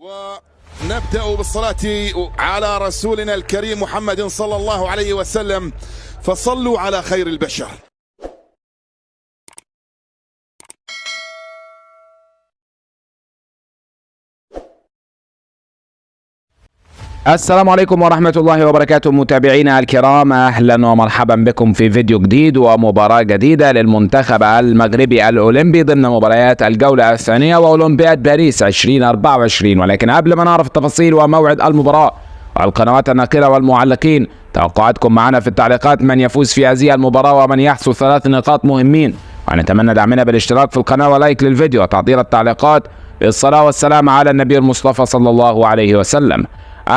ونبدأ بالصلاة على رسولنا الكريم محمد صلى الله عليه وسلم، فصلوا على خير البشر. السلام عليكم ورحمة الله وبركاته متابعينا الكرام، أهلا ومرحبا بكم في فيديو جديد ومباراة جديدة للمنتخب المغربي الأولمبي ضمن مباريات الجولة الثانية وأولمبياد باريس 2024. ولكن قبل ما نعرف التفاصيل وموعد المباراة والقنوات الناقلة والمعلقين، توقعاتكم معنا في التعليقات من يفوز في هذه المباراة ومن يحصل 3 نقاط مهمين، ونتمنى دعمنا بالاشتراك في القناة ولايك للفيديو وتعطيل التعليقات. الصلاة والسلام على النبي المصطفى صلى الله عليه وسلم.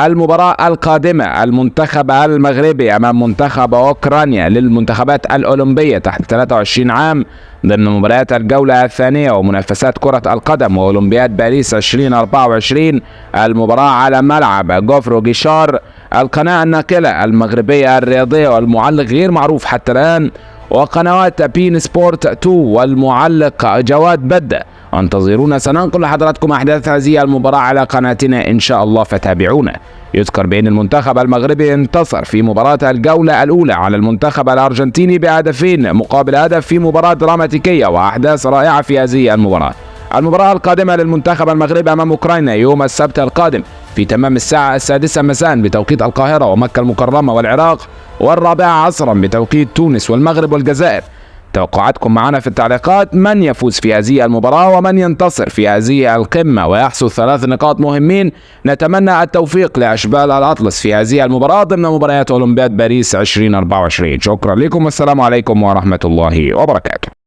المباراة القادمة المنتخب المغربي أمام منتخب أوكرانيا للمنتخبات الأولمبية تحت 23 عام ضمن مباريات الجولة الثانية ومنافسات كرة القدم وأولمبياد باريس 2024. المباراة على ملعب جوفرو جيشار. القناة الناقلة المغربية الرياضية والمعلق غير معروف حتى الآن، وقنوات بين سبورت 2 والمعلق جواد بدة. انتظرونا، سننقل لحضراتكم أحداث هذه المباراة على قناتنا إن شاء الله، فتابعونا. يذكر بأن المنتخب المغربي انتصر في مباراة الجولة الأولى على المنتخب الأرجنتيني بهدفين مقابل هدف في مباراة دراماتيكية وأحداث رائعة في هذه المباراة. المباراة القادمة للمنتخب المغربي أمام أوكرانيا يوم السبت القادم في تمام الساعة 6 مساء بتوقيت القاهرة ومكة المكرمة والعراق، و4 عصرا بتوقيت تونس والمغرب والجزائر. توقعاتكم معنا في التعليقات، من يفوز في هذه المباراة ومن ينتصر في هذه القمة ويحصل 3 نقاط مهمين. نتمنى التوفيق لأشبال الأطلس في هذه المباراة ضمن مباريات أولمبياد باريس 2024. شكرا لكم والسلام عليكم ورحمة الله وبركاته.